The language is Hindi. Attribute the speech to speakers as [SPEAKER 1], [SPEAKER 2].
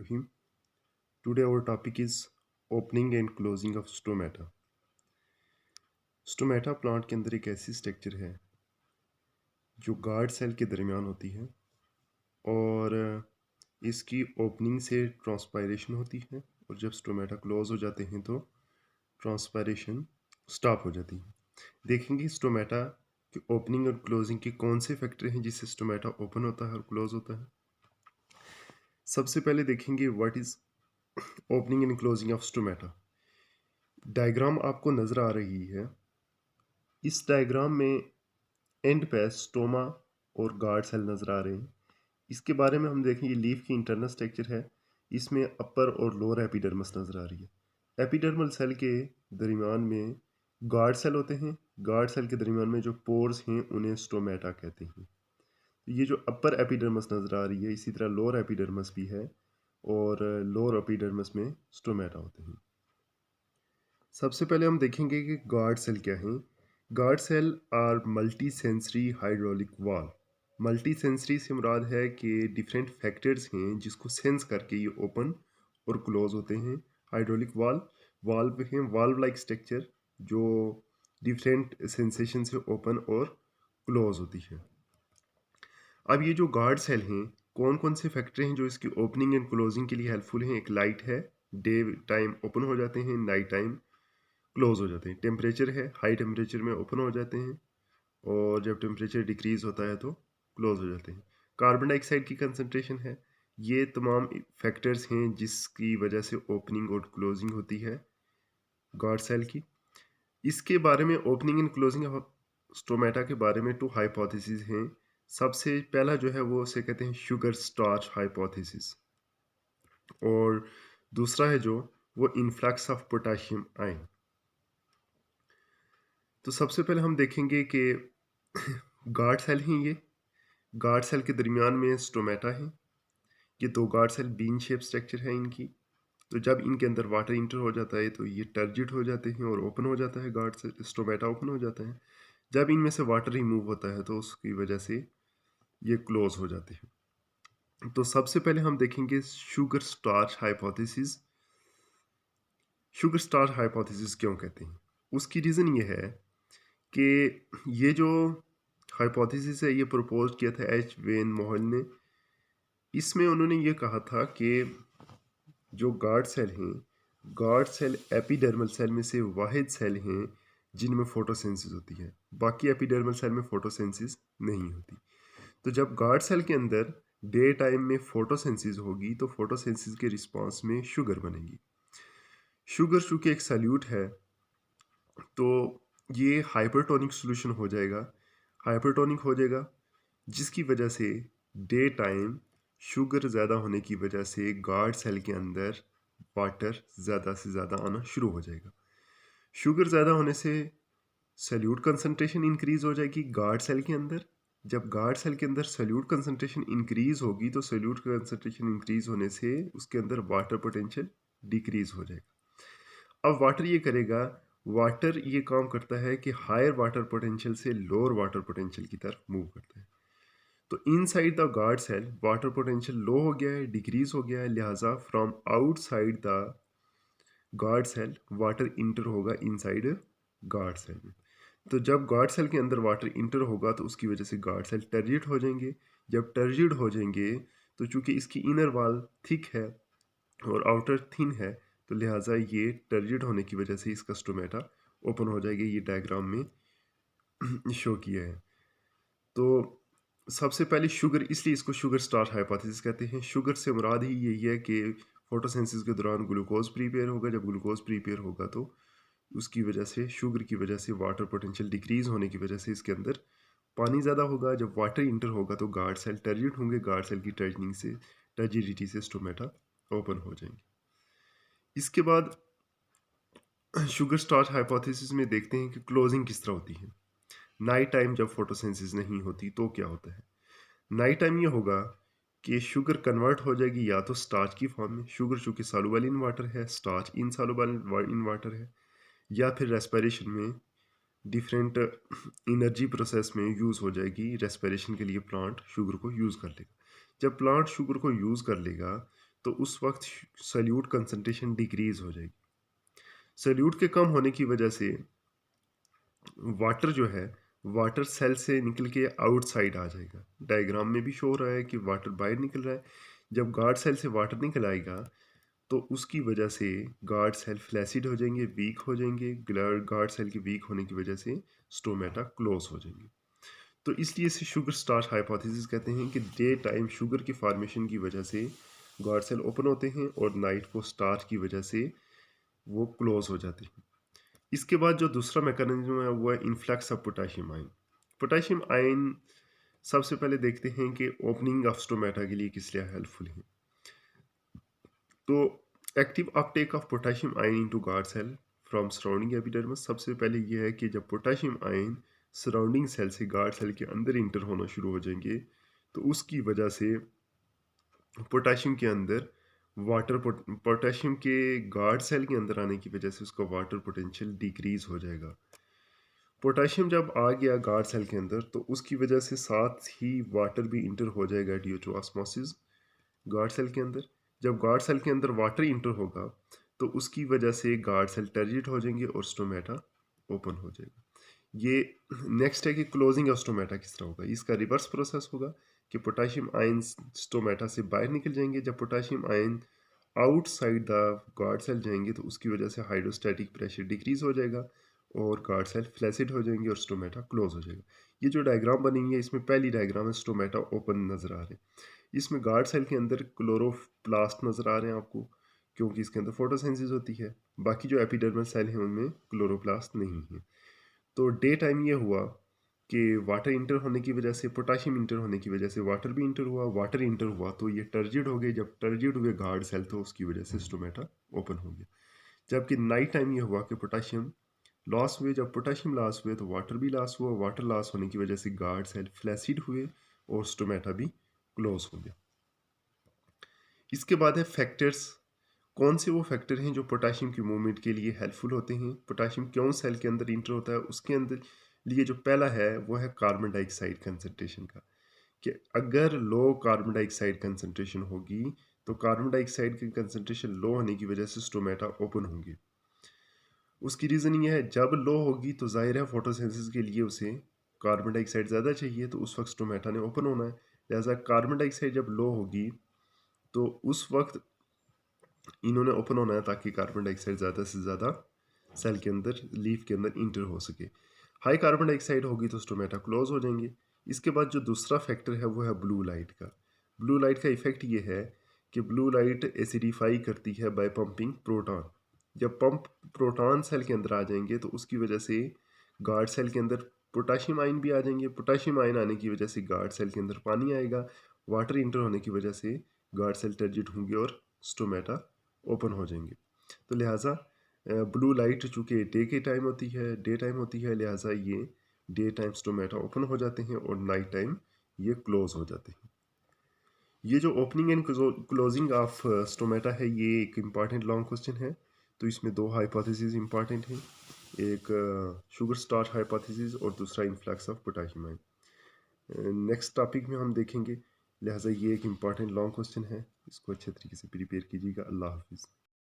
[SPEAKER 1] Bismillahirrahmanirrahim. Today our topic is opening and closing of stomata. Stomata plant के अंदर एक ऐसी स्ट्रक्चर है जो गार्ड सेल के दरमियान होती है और इसकी ओपनिंग से ट्रांसपायरेशन होती है और जब स्टोमेटा क्लोज हो जाते हैं तो ट्रांसपायरेशन स्टॉप हो जाती है। देखेंगे स्टोमेटा की ओपनिंग और क्लोजिंग के कौन से फैक्टर हैं जिससे स्टोमेटा ओपन होता है और क्लोज होता है। सबसे पहले देखेंगे what is opening and closing of stomata. Diagram आपको नज़र आ रही है। इस डायग्राम में एंड पे स्टोमा और गार्ड सेल नज़र आ रहे हैं। इसके बारे में हम देखें, ये लीफ की इंटरनल स्ट्रक्चर है। इसमें अपर और लोअर एपिडर्मस नज़र आ रही है। एपिडर्मल सेल के दरमियान में गार्ड सेल होते हैं। गार्ड सेल के दरमियान में जो पोर्स हैं उन्हें स्टोमेटा कहते हैं। ये जो अपर एपिडर्मस नज़र आ रही है, इसी तरह लोअर एपिडर्मस भी है और लोअर एपिडर्मस में स्टोमेटा होते हैं। सबसे पहले हम देखेंगे कि गार्ड सेल क्या हैं। Guard cell are multi sensory hydraulic valve. Multi sensory से मुराद है कि डिफरेंट फैक्टर्स हैं जिसको सेंस करके ये ओपन और क्लोज होते हैं। हाइड्रोलिक वाल्व हैं वाल्व लाइक स्ट्रक्चर जो डिफरेंट सेंसेशन से ओपन और क्लोज होती है। अब ये जो गार्ड सेल हैं, कौन कौन से फैक्टर हैं जो इसकी ओपनिंग एंड क्लोजिंग के लिए हेल्पफुल हैं। एक लाइट है, डे टाइम ओपन हो जाते हैं, नाइट टाइम क्लोज हो जाते हैं। टेम्परेचर है, हाई टेम्परेचर में ओपन हो जाते हैं और जब टेम्परेचर डिक्रीज होता है तो क्लोज हो जाते हैं। कार्बन डाइऑक्साइड की कंसनट्रेशन है। ये तमाम फैक्टर्स हैं जिसकी वजह से ओपनिंग और क्लोजिंग होती है गार्ड सेल की। इसके बारे में opening and closing of stomata के बारे में 2 हाइपोथेसिस हैं। सबसे पहला जो है वो उसे कहते हैं शुगर स्टार्च हाइपोथेसिस और दूसरा है जो वो इन्फ्लक्स ऑफ पोटेशियम आयन। तो सबसे पहले हम देखेंगे कि गार्ड सेल हैं। ये गार्ड सेल के दरमियान में स्टोमेटा है। ये 2 guard cell bean shape structure है इनकी। तो जब इनके अंदर वाटर इंटर हो जाता है तो ये टर्जिड हो जाते हैं और ओपन हो जाता है, गार्ड सेल स्टोमेटा ओपन हो जाता है। जब इनमें से वाटर रिमूव होता है तो उसकी वजह से ये क्लोज हो जाते हैं। तो सबसे पहले हम देखेंगे sugar starch hypothesis. Sugar starch hypothesis क्यों कहते हैं, उसकी रीज़न ये है कि ये जो हाइपोथेसिस है ये प्रपोज किया था एच वेन मोहल ने। इसमें उन्होंने ये कहा था कि जो गार्ड सेल हैं, गार्ड सेल एपिडर्मल सेल में से वाहिद सेल हैं जिनमें फोटोसिंथेसिस होती है। बाकी एपिडर्मल सेल में फोटोसिंथेसिस नहीं होती। तो जब गार्ड सेल के अंदर डे टाइम में फोटोसिंथेसिस होगी तो फोटोसिंथेसिस के रिस्पांस में शुगर बनेगी। शुगर चूँकि एक सल्यूट है तो ये हाइपरटोनिक सॉल्यूशन हो जाएगा, हाइपरटोनिक हो जाएगा, जिसकी वजह से डे टाइम शुगर ज़्यादा होने की वजह से गार्ड सेल के अंदर वाटर ज़्यादा से ज़्यादा आना शुरू हो जाएगा। शुगर ज़्यादा होने से सल्यूट कंसनट्रेशन इंक्रीज़ हो जाएगी गार्ड सेल के अंदर। जब गार्ड सेल के अंदर सल्यूट कंसनट्रेशन इंक्रीज़ होगी तो सल्यूट कंसनट्रेशन इंक्रीज़ होने से उसके अंदर वाटर पोटेंशियल डिक्रीज़ हो जाएगा। अब वाटर ये करेगा, वाटर ये काम करता है कि हायर वाटर पोटेंशियल से लोअर वाटर पोटेंशियल की तरफ मूव करता है। तो inside the guard cell water potential low हो गया है, डिक्रीज हो गया है, लिहाजा from outside the guard cell water enter होगा इनसाइड गार्ड सेल में। तो जब गार्ड सेल के अंदर वाटर इंटर होगा तो उसकी वजह से गार्ड सेल टर्जिड हो जाएंगे। जब टर्जिड हो जाएंगे तो चूंकि इसकी इनर वॉल थिक है और आउटर थिन है तो लिहाजा ये टर्जिड होने की वजह से इसका स्टोमेटा ओपन हो जाएगा। ये डायग्राम में शो किया है। तो सबसे पहले शुगर, इसलिए इसको शुगर स्टार्च हाइपोथेसिस कहते हैं। शुगर से मुराद ही यही है कि फोटोसिंथेसिस के दौरान ग्लूकोज प्रीपेयर होगा। जब ग्लूकोज प्रीपेयर होगा तो उसकी वजह से, शुगर की वजह से वाटर पोटेंशियल डिक्रीज होने की वजह से इसके अंदर पानी ज़्यादा होगा। जब वाटर इंटर होगा तो गार्ड सेल टर्जिड होंगे, गार्ड सेल की टर्जनिंग से, टर्जिडिटी से स्टोमेटा ओपन हो जाएंगे। इसके बाद शुगर स्टार्च हाइपोथेसिस में देखते हैं कि क्लोजिंग किस तरह होती है। नाइट टाइम जब फोटोसिंथेसिस नहीं होती तो क्या होता है। नाइट टाइम ये होगा कि शुगर कन्वर्ट हो जाएगी या तो स्टार्च की फॉर्म में, शुगर चूँकि सॉल्युबल इन वाटर है, स्टार्च इनसॉल्युबल इन वाटर है, या फिर रेस्पिरेशन में डिफरेंट एनर्जी प्रोसेस में यूज़ हो जाएगी। रेस्पिरेशन के लिए प्लांट शुगर को यूज़ कर लेगा। जब प्लांट शुगर को यूज़ कर लेगा तो उस वक्त सल्यूट कंसनट्रेशन डिक्रीज हो जाएगी। सल्यूट के कम होने की वजह से वाटर जो है, वाटर सेल से निकल के आउटसाइड आ जाएगा। डायग्राम में भी शो हो रहा है कि वाटर बाहर निकल रहा है। जब गार्ड सेल से वाटर निकल आएगा तो उसकी वजह से गार्ड सेल फ्लैसिड हो जाएंगे, वीक हो जाएंगे। गार्ड सेल के वीक होने की वजह से स्टोमेटा क्लोज हो जाएंगे। तो इसलिए इसे शुगर स्टार्च हाइपोथेसिस कहते हैं कि डे टाइम शुगर की फॉर्मेशन की वजह से गार्ड सेल ओपन होते हैं और नाइट को स्टार्च की वजह से वो क्लोज हो जाते हैं। इसके बाद जो दूसरा मैकेनिज्म है वो है influx of potassium ion. Potassium ion सबसे पहले देखते हैं कि ओपनिंग ऑफ स्टोमेटा के लिए किस लिए हेल्पफुल है। तो active uptake of potassium ion into guard cell from surrounding epidermis, सबसे पहले ये है कि जब पोटेशियम आयन सराउंडिंग सेल से गार्ड सेल के अंदर इंटर होना शुरू हो जाएंगे तो उसकी वजह से पोटेशियम के अंदर वाटर पोटेशियम के गार्ड सेल के अंदर आने की वजह से उसका वाटर पोटेंशियल डिक्रीज हो जाएगा। पोटेशियम जब आ गया गार्ड सेल के अंदर तो उसकी वजह से साथ ही वाटर भी इंटर हो जाएगा due to osmosis guard cell के अंदर। जब गार्ड सेल के अंदर वाटर इंटर होगा तो उसकी वजह से गार्ड सेल टर्जिट हो जाएंगे और स्टोमेटा ओपन हो जाएगा। ये नेक्स्ट है कि क्लोजिंग ऑफ स्टोमेटा किस तरह होगा। इसका रिवर्स प्रोसेस होगा कि पोटेशियम आयन स्टोमेटा से बाहर निकल जाएंगे। जब potassium ion outside the guard cell जाएंगे तो उसकी वजह से हाइड्रोस्टैटिक प्रेशर डिक्रीज हो जाएगा और गार्ड सेल फ्लैसिड हो जाएंगे और स्टोमेटा क्लोज हो जाएगा। ये जो डायग्राम बनी हुई है इसमें पहली डायग्राम है स्टोमेटा ओपन नज़र आ रहे हैं। इसमें गार्ड सेल के अंदर क्लोरोप्लास्ट नज़र आ रहे हैं आपको, क्योंकि इसके अंदर फोटोसिंथेसिस होती है। बाकी जो एपिडर्मल सेल हैं उनमें क्लोरोप्लास्ट नहीं है। तो डे टाइम ये हुआ कि वाटर इंटर होने की वजह से, पोटेशियम इंटर होने की वजह से वाटर भी इंटर हुआ, वाटर इंटर हुआ तो ये टर्जिड हो गए। जब टर्जिड हुए गार्ड सेल तो उसकी वजह से स्टोमेटा ओपन हो गया। जबकि नाइट टाइम ये हुआ कि पोटेशियम लॉस हुए। जब पोटेशियम लॉस हुए तो वाटर भी लॉस हुआ, वाटर लॉस होने की वजह से गार्ड सेल फ्लैसिड हुए और स्टोमेटा भी क्लोज हो गया। इसके बाद है फैक्टर्स। कौन से वो फैक्टर हैं जो पोटेशियम की मूवमेंट के लिए हेल्पफुल होते हैं। पोटेशियम क्यों सेल के अंदर इंटर होता है, उसके अंदर लिए जो पहला है वो है कार्बन डाइऑक्साइड कंसनट्रेशन का। कि अगर लो कार्बन डाइऑक्साइड कंसनट्रेशन होगी तो कार्बन डाइऑक्साइड की कंसनट्रेशन लो होने की वजह से स्टोमेटा ओपन होंगे। उसकी रीज़न ये है जब लो होगी तो जाहिर है फोटोसिंथेसिस के लिए उसे कार्बन डाइऑक्साइड ज़्यादा चाहिए, तो उस वक्त स्टोमेटा ने ओपन होना है। लिहाजा कार्बन डाइऑक्साइड जब लो होगी तो उस वक्त इन्होंने ओपन होना है ताकि कार्बन डाइऑक्साइड ज़्यादा से ज़्यादा सेल के अंदर, लीफ के अंदर इंटर हो सके। हाई कार्बन डाइऑक्साइड होगी तो स्टोमेटा क्लोज हो जाएंगे। इसके बाद जो दूसरा फैक्टर है वो है ब्लू लाइट का। ब्लू लाइट का इफेक्ट ये है कि ब्लू लाइट एसिडिफाई करती है बाय पंपिंग प्रोटॉन। जब पंप प्रोटॉन सेल के अंदर आ जाएंगे तो उसकी वजह से गार्ड सेल के अंदर पोटेशियम आयन भी आ जाएंगे। पोटेशियम आयन आने की वजह से गार्ड सेल के अंदर पानी आएगा। वाटर इंटर होने की वजह से गार्ड सेल टर्जिट होंगे और स्टोमेटा ओपन हो जाएंगे। तो लिहाजा ब्लू लाइट चूँकि डे के टाइम होती है, डे टाइम होती है, लिहाजा ये डे टाइम स्टोमेटा ओपन हो जाते हैं और नाइट टाइम ये क्लोज हो जाते हैं। ये जो opening and closing of stomata है ये एक इम्पॉर्टेंट लॉन्ग क्वेश्चन है। तो इसमें दो हाइपोथेसिस इम्पॉर्टेंट हैं, एक शुगर स्टार्च हाइपोथेसिस और दूसरा influx of potassium ion. Next topic में हम देखेंगे। लिहाजा ये एक इम्पॉर्टेंट लॉन्ग क्वेश्चन है, इसको अच्छे तरीके से प्रिपेयर कीजिएगा। अल्लाह हाफिज़।